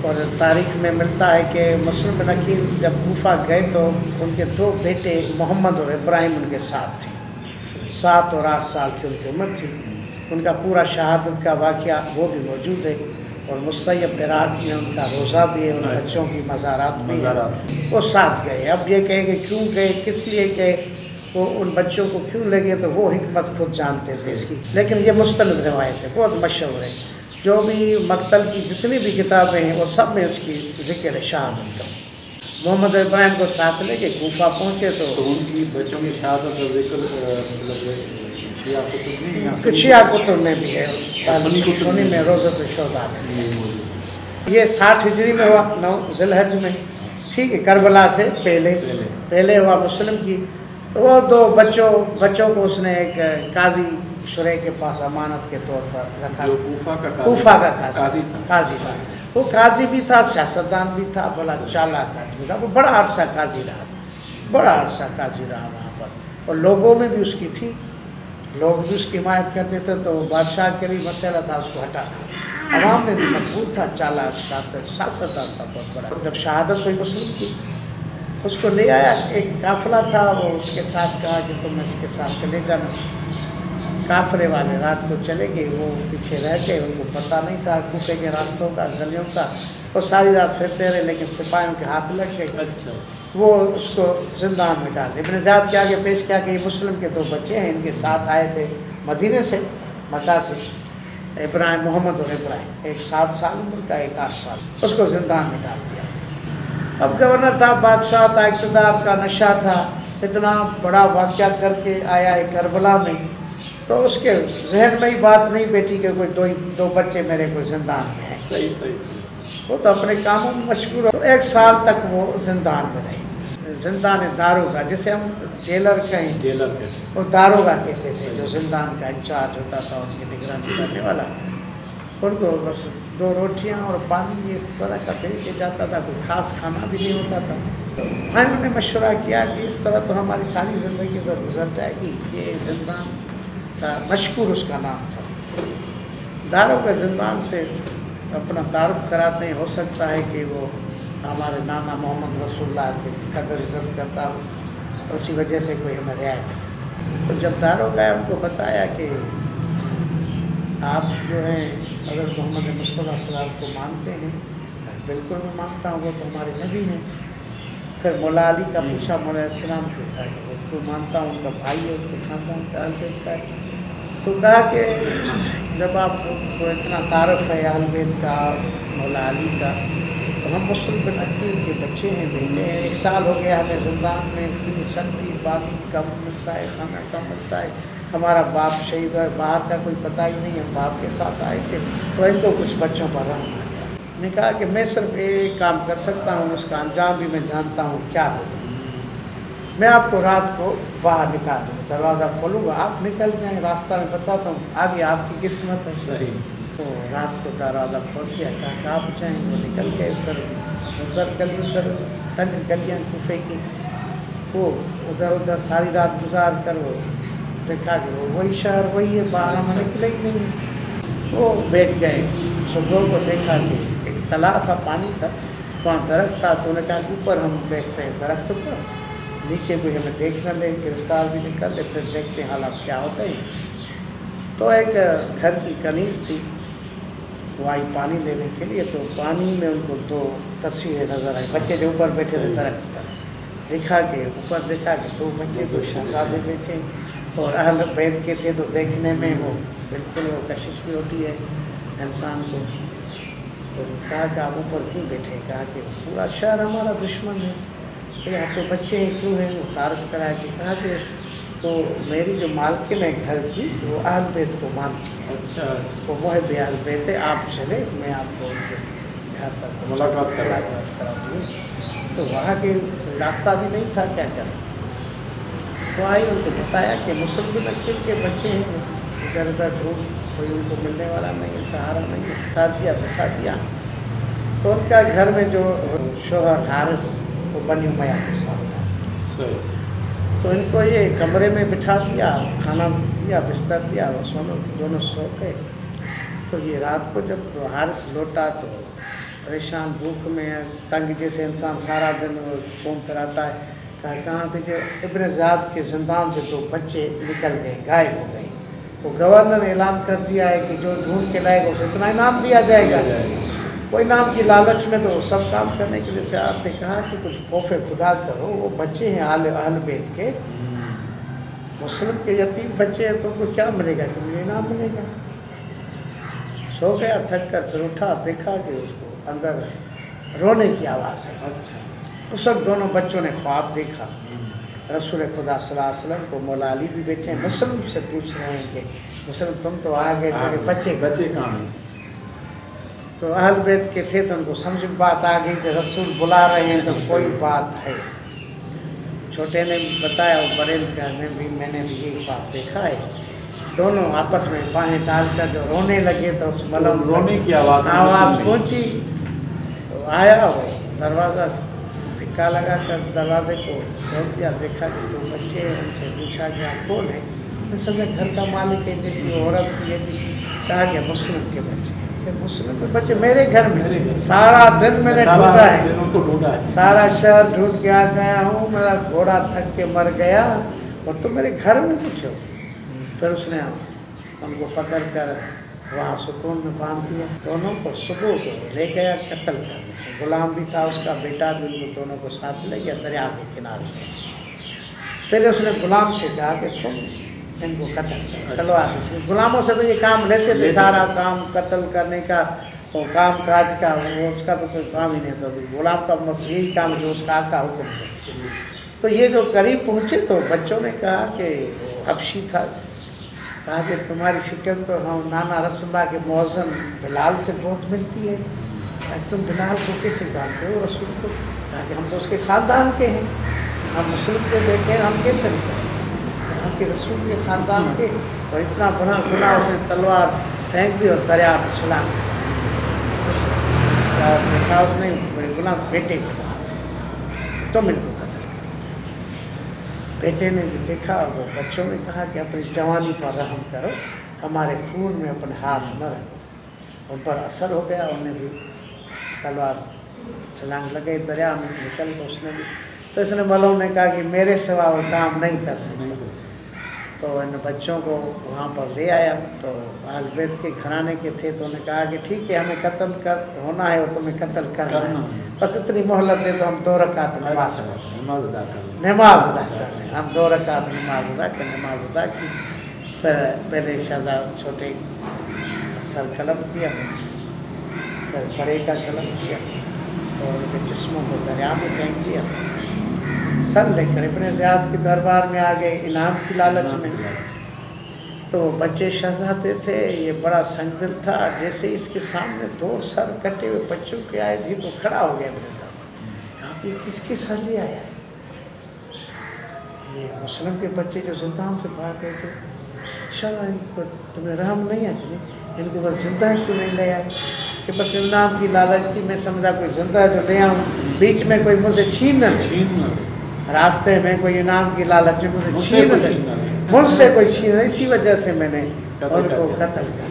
اور تاریخ میں ملتا ہے کہ مسلم بن عقیل جب کوفہ گئے تو ان کے 2 بیٹے محمد اور ابراہیم ان کے ساتھ تھے، 7 اور 8 سال کی ان کی عمر تھی۔ ان کا پورا شہادت کا واقعہ وہ بھی موجود ہے، اور مصیب عراق میں ان کا روزہ بھی ہے، ان بچوں کی مزارات بھی ہے، وہ ساتھ گئے۔ اب یہ کہیں کہ کیوں گئے، کس لیے گئے، وہ ان بچوں کو کیوں لے گئے، تو وہ حکمت خود جانتے تھے اس کی، لیکن یہ مستند روایت ہے، بہت مشہور ہے۔ جو بھی مقتل کی جتنی بھی کتابیں ہیں وہ سب میں اس کی ذکر ہے شہادت کا۔ محمد ابراہیم کو ساتھ لے کے کوفہ پہنچے تو ان کی بچوں کی شہادت کا ذکر شیعہ کتب میں بھی ہے، سنی میں روضۃ الشہداء میں۔ یہ 60 ہجری میں ہوا، 9 ذی الحج میں، ٹھیک ہے، کربلا سے پہلے ہوا مسلم کی۔ وہ 2 بچوں کو اس نے ایک قاضی شرح کے پاس امانت کے طور پر رکھا، جو کوفہ کا قاضی تھا۔ وہ قاضی بھی تھا، سیاستدان بھی تھا، بڑا چالاک آدمی تھا، وہ بڑا عرصہ قاضی رہا وہاں پر، اور لوگوں میں بھی اس کی تھی، لوگ بھی اس کی حمایت کرتے تھے، تو بادشاہ کے لیے مسئلہ تھا اس کو ہٹانا۔ عوام میں بھی مقبول تھا، چالاک شاطر سیاستدان تھا بہت بڑا۔ جب شہادت ہوئی مسلم کی، اس کو لے آیا، ایک قافلہ تھا، وہ اس کے ساتھ کہا کہ تم اس کے ساتھ چلے جانا۔ قافلے والے رات کو چلے گئے، وہ پیچھے رہ گئے، ان کو پتہ نہیں تھا کوفے کے راستوں کا، گلیوں کا، وہ ساری رات پھرتے رہے، لیکن سپاہیوں کے ہاتھ لگ گئے۔ وہ اس کو زندان میں ڈال دیا۔ ابن زیاد کے آگے پیش کیا کہ یہ مسلم کے 2 بچے ہیں، ان کے ساتھ آئے تھے مدینے سے، مکہ سے، ابراہیم، محمد اور ابراہیم، ایک 7 سال عمر کا، ایک 8 سال، اس کو زندان میں ڈال دیا۔ اب گورنر تھا، بادشاہ تھا، اقتدار کا نشہ تھا، اتنا بڑا واقعہ کر کے آیا ہے کربلا میں، تو اس کے ذہن میں ہی بات نہیں بیٹھی کہ کوئی 2 بچے میرے کوئی زندان میں ہیں۔ وہ تو اپنے کاموں میں مشغول ہو۔ 1 سال تک وہ زندان میں رہے، زندان داروغہ، جسے ہم جیلر کہیں، وہ داروغہ کہتے تھے، جو زندان کا انچارج ہوتا تھا، ان کی نگرانی کرنے والا۔ ان کو بس 2 روٹیاں اور پانی اس طرح کا دے کے جاتا تھا، کوئی خاص کھانا بھی نہیں ہوتا تھا۔ انہوں نے مشورہ کیا کہ اس طرح تو ہماری ساری زندگی سے گزر جائے گی، یہ زندان کا مشکور اس کا نام تھا۔ داروغہ زندان سے اپنا تعارف کراتے ہیں، ہو سکتا ہے کہ وہ ہمارے نانا محمد رسول اللہ کی قدر عزت کرتا ہو، اسی وجہ سے کوئی ہمیں رعایت کرے۔ تو جب داروغہ ان کو بتایا کہ آپ جو ہیں حضرت محمد مصطفیٰ صلی اللہ علیہ وسلم کو مانتے ہیں، بالکل میں مانتا ہوں، وہ تو ہمارے نبی ہیں۔ پھر مولا علی کا پوچھا، مولا علیہ السلام کو کہا کہ اس کو مانتا ہوں، ان کا بھائی ہے، ان کے خاندان کا، اہل بیت کا ہے۔ تو کہا کہ جب آپ کو اتنا تعارف ہے اہل بیت کا، مولا علی کا، تو ہم مسلم بن عقیل کے بچے ہیں، بیٹے ہیں، 1 سال ہو گیا ہمیں زندان میں، اتنی سختی، پانی کم ملتا ہے، کھانا کم ملتا ہے، ہمارا باپ شہید ہے، باہر کا کوئی پتہ ہی نہیں، ہم باپ کے ساتھ آئے تھے، تو ان کو کچھ بچوں پر رحم آ گیا۔ نے کہا کہ میں صرف ایک کام کر سکتا ہوں، اس کا انجام بھی میں جانتا ہوں کیا ہوگا، میں آپ کو رات کو باہر نکال دوں، دروازہ کھولوں گا، آپ نکل جائیں، راستہ میں بتاتا ہوں، آگے آپ کی قسمت ہے۔ صحیح۔ تو رات کو دروازہ کھول دیا، کہا کہ آپ جائیں، وہ نکل گئے، ادھر تنگ گلیاں کوفے کی، وہ ادھر ساری رات گزار کر وہ دیکھا کہ وہی شہر وہی ہے، باہر ہم نکلے ہی نہیں۔ وہ بیٹھ گئے، صبح کو دیکھا کہ ایک تلا تھا پانی کا، وہاں درخت تھا، تو انہوں نے کہا کہ اوپر ہم بیٹھتے ہیں درخت پر، نیچے کوئی ہمیں دیکھ نہ لے، گرفتار بھی نہیں کر لے، پھر دیکھتے ہیں حالات کیا ہوتے ہیں۔ تو ایک گھر کی کنیز تھی، وہ آئی پانی لینے کے لیے، تو پانی میں ان کو 2 تصویریں نظر آئی، بچے جو اوپر بیٹھے تھے درخت پر، دیکھا کہ اوپر دیکھا کہ 2 بچے، 2 شہزادے بیٹھے، اور اہل بیت کے تھے، تو دیکھنے میں وہ بالکل وہ کشش بھی ہوتی ہے انسان کو۔ تو کہا کہ آپ اوپر کیوں بیٹھے؟ کہا کہ پورا شہر ہمارا دشمن ہے، آپ تو بچے ہیں، کیوں ہیں؟ وہ تعارف کرا کے کہا کہ تو میری جو مالکن ہے گھر کی، وہ اہل بیت کو مانتی ہے، وہ محب اہل بیت ہے، آپ چلے، میں آپ کو ان کے گھر تک ملاقات کراتی ہوں۔ تو وہاں کے راستہ بھی نہیں تھا، کیا کریں؟ تو آئی، ان کو بتایا کہ مسلم بن عقیل کے بچے ہیں، ادھر ادھر ڈھونڈ، کوئی ان کو ملنے والا نہیں ہے، سہارا نہیں ہے، بتا دیا۔ تو ان کا گھر میں جو شوہر حارث، وہ بنی امیہ کے ساتھ تھا، تو ان کو یہ کمرے میں بٹھا دیا، کھانا دیا، بستر دیا، وہ دونوں سو گئے۔ تو یہ رات کو جب حارث لوٹا تو پریشان بھوک میں تنگ جیسے انسان سارا دن گھوم کر آتا ہے. کہا کہاں تھے جو ابن زیاد کے زندان سے 2 بچے نکل گئے, غائب ہو گئے. وہ گورنر نے اعلان کر دیا ہے کہ جو ڈھونڈ کے لائے گا اسے اتنا انعام دیا جائے گا. وہ انعام کی لالچ میں تو سب کام کرنے کے لیے تیار تھے. کہا کہ کچھ خوف خدا کرو, وہ بچے ہیں اہل بیت کے, مسلم کے یتیم بچے ہیں, تم کو کیا ملے گا, تمہیں انعام ملے گا. سو گیا تھک کر, پھر اٹھا, دیکھا کہ اس کو اندر رونے کی آواز ہے. اس وقت دونوں بچوں نے خواب دیکھا. رسول خدا صلی اللہ علیہ وسلم کو مولا علی بھی بیٹھے ہیں, مسلم سے پوچھ رہے ہیں کہ مسلم تم تو آ گئے, تیرے بچے کہاں ہیں؟ تو اہل بیت کے تھے تو ان کو سمجھ بات آ گئی تھی, رسول بلا رہے ہیں تو کوئی بات ہے. چھوٹے نے بتایا اور بڑے میں نے بھی یہی خواب دیکھا ہے. دونوں آپس میں باہیں ڈال کر جو رونے لگے تو اس ملم رونے کی آواز پہنچی. تو آیا وہ دروازہ دھکا لگا کر دروازے کو کھول دیا, دیکھا کہ 2 بچے ہیں. ان سے پوچھا گیا کون ہے, میں سمجھا گھر کا مالک ہے جیسی وہ عورت تھی. یہ بھی کہا کہ مسلم کے بچے. مسلم کے بچے میرے گھر میں, سارا دن میں نے ڈھونڈا ہے, سارا شہر ڈھونڈ کے آ گیا ہوں, میرا گھوڑا تھک کے مر گیا اور تم میرے گھر میں بیٹھے ہو. پھر اس نے ان کو پکڑ کر وہاں ستون میں باندھ دیا. دونوں کو صبح کو لے گیا قتل کرنے. غلام بھی تھا اس کا بیٹا بھی, ان کو دونوں کو ساتھ لے گیا دریا کے کنارے. پہلے اس نے غلام سے کہا کہ تم ان کو قتل کرو, تلوار. غلاموں سے تو یہ کام لیتے تھے, سارا کام قتل کرنے کا, وہ کام کاج کا, وہ اس کا تو کوئی کام ہی نہیں تھا. غلام کا یہی کام جو اس کا آقا حکم تھا. تو یہ جو قریب پہنچے تو بچوں نے کہا کہ وہ حبشی تھا. کہا کہ تمہاری شکل تو ہم نانا رسول اللہ کے مؤذن بلال سے بہت ملتی ہے. تم بلال کو کیسے جانتے ہو, رسول کو؟ کہا کہ ہم تو اس کے خاندان کے ہیں, ہم مسلم کے بیٹے ہیں, ہم کیسے نہیں جانتے. کہا کہ رسول کے خاندان کے, اور اتنا بڑا گناہ, اس نے تلوار پھینک دی اور دریا میں چھلانگ دیکھا. اس نے بڑے گناہ بیٹے کو تم ان کو قتل کرو. بیٹے نے بھی دیکھا اور بچوں نے کہا کہ اپنی جوانی پر رحم کرو, ہمارے خون میں اپنے ہاتھ نہ رکھو. ان پر اثر ہو گیا, انہیں بھی تلوار چھلانگ لگے دریا میں, نکل گئے اس نے بھی. تو اس نے مولوی نے کہا کہ میرے سوا وہ کام نہیں کر سکتا. تو ان بچوں کو وہاں پر لے آیا. تو اہل بیت کے گھرانے کے تھے, تو انہوں نے کہا کہ ٹھیک ہے, ہمیں قتل ہونا ہے, وہ تمہیں قتل کرنا ہے, بس اتنی مہلت دے تو ہم 2 رکعت نماز ادا کر لیں. ہم 2 رکعت نماز ادا کی. پہلے شہزادہ چھوٹے سر قلم کیا, پھر بڑے کا قلم کیا, اور ان کے جسموں کو دریا میں پھینک دیا. سر لے کر ابن زیاد کے دربار میں آ گئے انعام کی لالچ میں. تو وہ بچے شہزادے تھے, یہ بڑا سنگ دل تھا. جیسے اس کے سامنے 2 سر کٹے ہوئے بچوں کے آئے تھے تو کھڑا ہو گیا ابن زیاد. کہا کہ کس کے سر لے آیا ہے؟ یہ مسلم کے بچے جو زندان سے بھاگ گئے تھے. اچھا, ان کو تمہیں رحم نہیں ہے, تمہیں ان کو بس زندہ کیوں نہیں لے آئے؟ کہ بس انعام کی لالچ تھی, میں سمجھا کوئی زندہ جو لے آؤں, بیچ میں کوئی مجھ سے چھین نہ لے, راستے میں کوئی انعام کی لالچ میں مجھ سے چھین نہ لے, مجھ سے کوئی چھین. اسی وجہ سے میں نے ان کو قتل کیا.